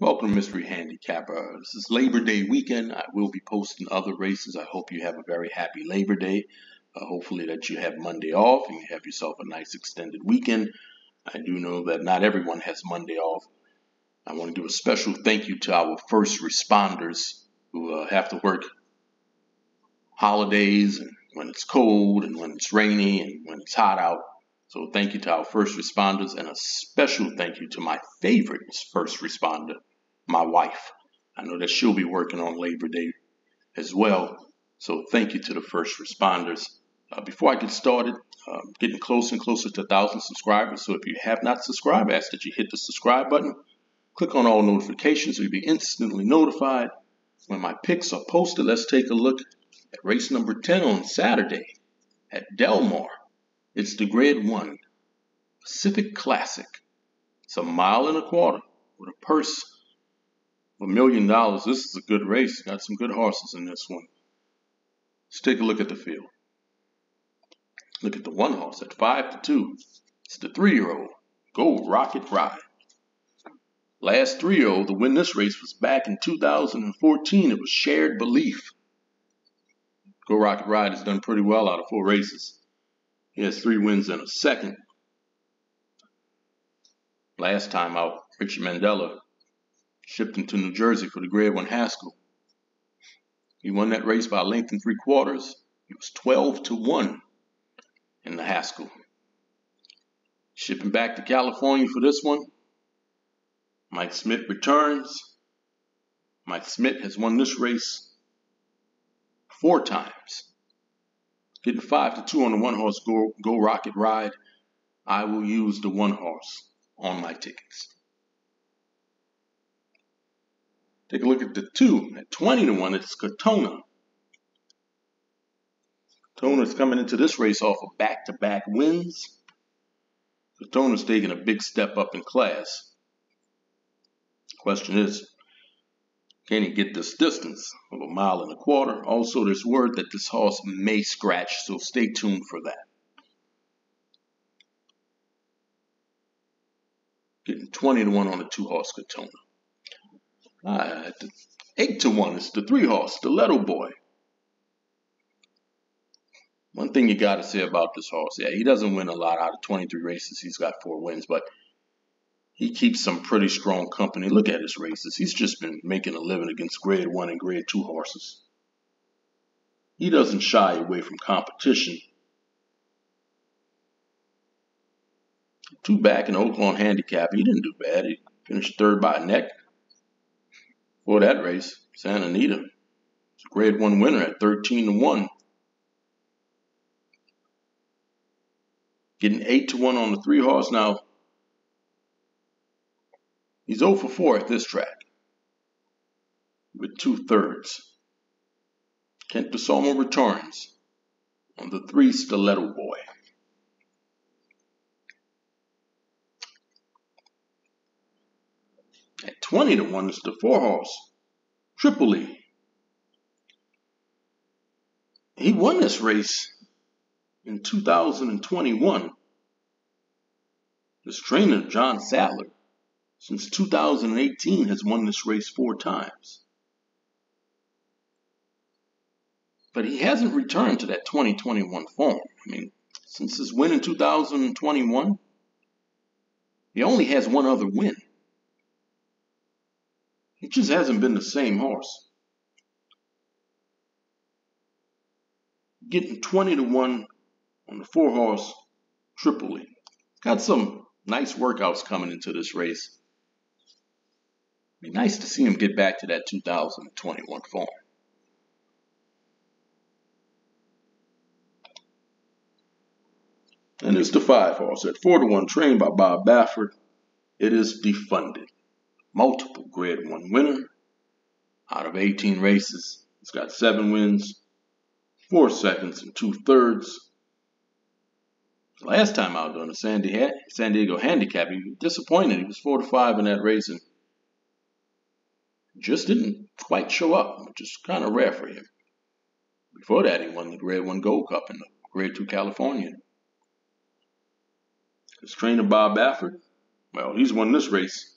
Welcome to Mystery Handicapper. This is Labor Day weekend. I will be posting other races. I hope you have a very happy Labor Day. Hopefully that you have Monday off and you have yourself a nice extended weekend. I do know that not everyone has Monday off. I want to do a special thank you to our first responders who have to work holidays and when it's cold and when it's rainy and when it's hot out. So thank you to our first responders, and a special thank you to my favorite first responder, my wife. I know that she'll be working on Labor Day as well. So thank you to the first responders. Before I get started, getting closer and closer to 1,000 subscribers. So if you have not subscribed, I ask that you hit the subscribe button. Click on all notifications so you'll be instantly notified when my picks are posted. Let's take a look at race number 10 on Saturday at Del Mar. It's the Grade 1 Pacific Classic. It's a mile and a quarter with a purse of $1 million. This is a good race. Got some good horses in this one. Let's take a look at the field. Look at the one horse at 5-2. It's the 3-year-old Go Rocket Ride. Last 3-year-old to win this race was back in 2014. It was Shared Belief. Go Rocket Ride has done pretty well out of 4 races. He has 3 wins and a second. Last time out, Richie Mandela shipped him to New Jersey for the Grade 1 Haskell. He won that race by a length and 3/4. He was 12-1 in the Haskell. Shipping back to California for this one, Mike Smith returns. Mike Smith has won this race 4 times. Getting 5-2 on the one horse Go Rocket Ride. I will use the one horse on my tickets. Take a look at the 2 at 20-1. It's Katona. Katona's coming into this race off of back-to-back wins. Katona's taking a big step up in class. Question is, can he get this distance of 1.25 miles? Also, there's word that this horse may scratch, so stay tuned for that. Getting 20-1 on the 2-horse Katona. At the 8-1, it's the 3-horse Stiletto Boy. One thing you got to say about this horse, he doesn't win a lot. Out of 23 races, he's got 4 wins, but he keeps some pretty strong company. Look at his races. He's just been making a living against Grade 1 and Grade 2 horses. He doesn't shy away from competition. 2 back in Oaklawn Handicap. He didn't do bad. He finished 3rd by a neck. For that race, Santa Anita. It's a Grade 1 winner at 13-1. Getting 8-1 on the 3-horse now. He's 0-4 at this track with 2/3. Kent DeSalmo returns on the 3 Stiletto Boy. At 20-1, it's the 4-horse Tripoli. He won this race in 2021. This trainer, John Sadler, since 2018 has won this race 4 times. But he hasn't returned to that 2021 form. I mean, since his win in 2021, he only has 1 other win. He just hasn't been the same horse. Getting 20-1 on the 4-horse Tripoli. Got some nice workouts coming into this race. Be nice to see him get back to that 2021 form. And it's the 5-horse at 4-1, trained by Bob Baffert. It is Defunded. Multiple Grade 1 winner. Out of 18 races, it's got 7 wins, 4 seconds, and 2/3. Last time out on the San Diego Handicap, he was disappointed. He was 4-5 in that race and just didn't quite show up, which is kind of rare for him. Before that, he won the Grade 1 Gold Cup in the Grade 2 California. His trainer, Bob Baffert, well, he's won this race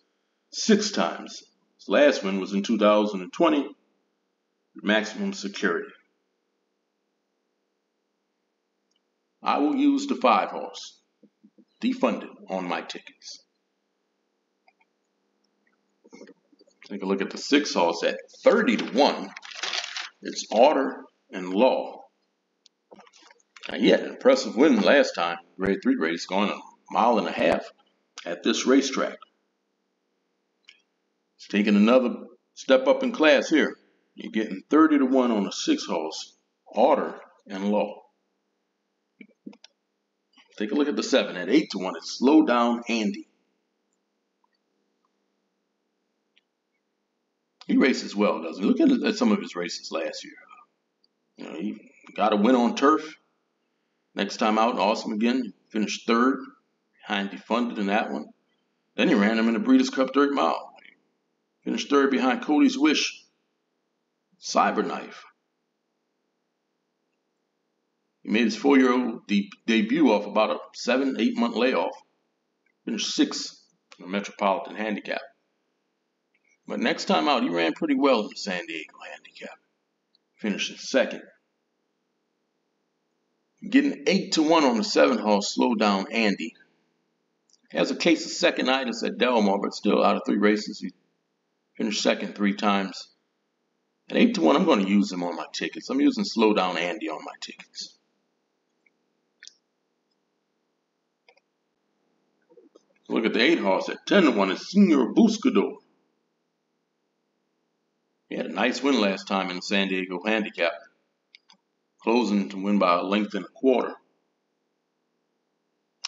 6 times. His last win was in 2020, maximum security. I will use the 5 horse, defunded, on my tickets. Take a look at the 6 horse at 30 to 1. It's Order and Law. Now, he had an impressive win last time, grade 3 race, going a mile and a half at this racetrack. He's taking another step up in class here. You're getting 30 to 1 on a 6 horse, Order and Law. Take a look at the 7 at 8 to 1. It's Slow Down Andy. He races well, doesn't he? Look at some of his races last year. You know, he got a win on turf. Next time out, awesome again. Finished 3rd behind Defunded in that one. Then he ran him in the Breeders' Cup Dirt Mile. Finished 3rd behind Cody's Wish, Cyberknife. He made his 4-year-old debut off about a 7-8 month layoff. Finished 6th in the Metropolitan Handicap. But next time out, he ran pretty well in the San Diego Handicap. Finished 2nd. Getting 8 to 1 on the 7 horse, Slow Down Andy. He has a case of second-itis at Delmar, but still out of 3 races, he finished 2nd 3 times. At 8 to 1, I'm going to use him on my tickets. I'm using Slow Down Andy on my tickets. Look at the 8 horse at 10 to 1. It's Senor Buscador. He had a nice win last time in the San Diego Handicap, closing to win by a length and a quarter.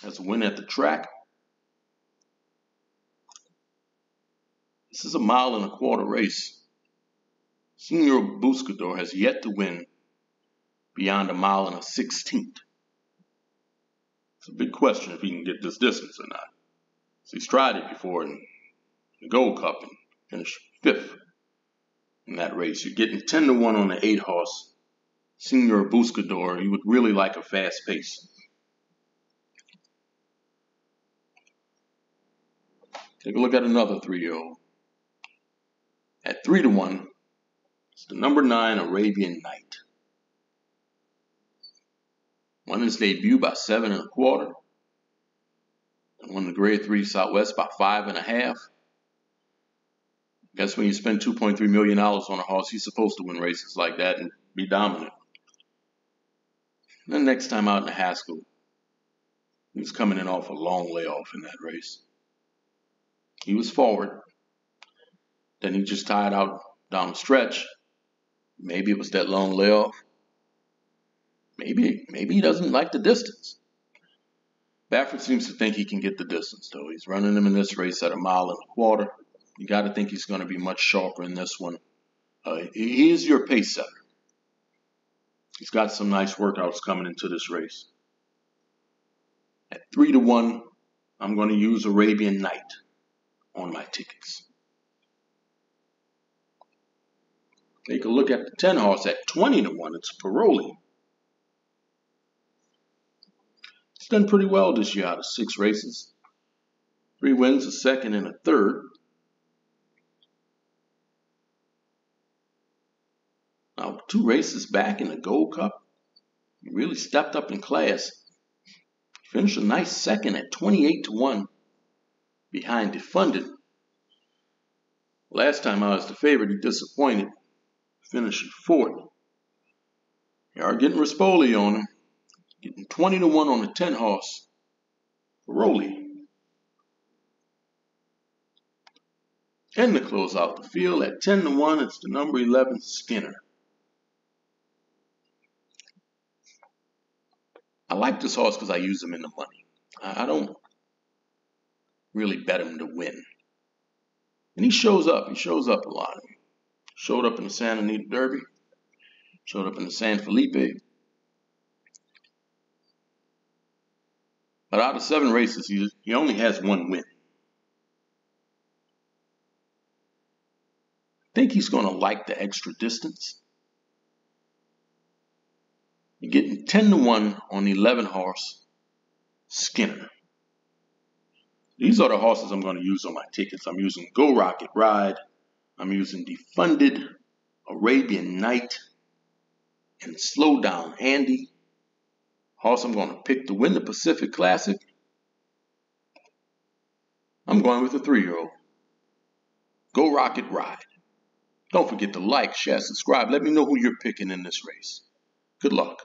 That's a win at the track. This is a 1.25 mile race. Senor Buscador has yet to win beyond 1 1/16 miles. It's a big question if he can get this distance or not. So he's tried it before in the Gold Cup and finished 5th in that race. You're getting 10 to 1 on the 8 horse, Senor Buscador. He would really like a fast pace. Take a look at another 3-year-old. At 3 to 1, it's the number 9 Arabian Night. Won his debut by 7 1/4. And won the grade 3 Southwest by 5 1/2. Guess when you spend $2.3 million on a horse, he's supposed to win races like that and be dominant. And then next time out in the Haskell, he was coming in off a long layoff in that race. He was forward. Then he just tied out down the stretch. Maybe it was that long layoff. Maybe he doesn't like the distance. Baffert seems to think he can get the distance, though. He's running him in this race at 1.25 miles. You got to think he's going to be much sharper in this one. He is your pace setter. He's got some nice workouts coming into this race. At 3 to 1, I'm going to use Arabian Night on my tickets. Take a look at the 10 horse at 20 to 1. It's Parolee. He's done pretty well this year out of 6 races. 3 wins, a 2nd and a 3rd. Now, 2 races back in the Gold Cup, he really stepped up in class. Finished a nice 2nd at 28 to 1 behind Defunded. Last time out as the favorite, he disappointed, finishing 4th. You are getting Tripoli on him. Getting 20 to 1 on the 10 horse, Parolee. And to close out the field at 10 to 1, it's the number 11 Skinner. I like this horse because I use him in the money. I don't really bet him to win. And he shows up. He shows up a lot. Showed up in the Santa Anita Derby. Showed up in the San Felipe. But out of 7 races, he only has 1 win. I think he's going to like the extra distance. You're getting 10 to 1 on the 11 horse, Skinner. These are the horses I'm going to use on my tickets. I'm using Go Rocket Ride, I'm using defunded Arabian Night and Slow Down Andy. Also, I'm going to pick to win the Pacific Classic. I'm going with a 3-year-old. Go Rocket Ride. Don't forget to like, share, subscribe. Let me know who you're picking in this race. Good luck.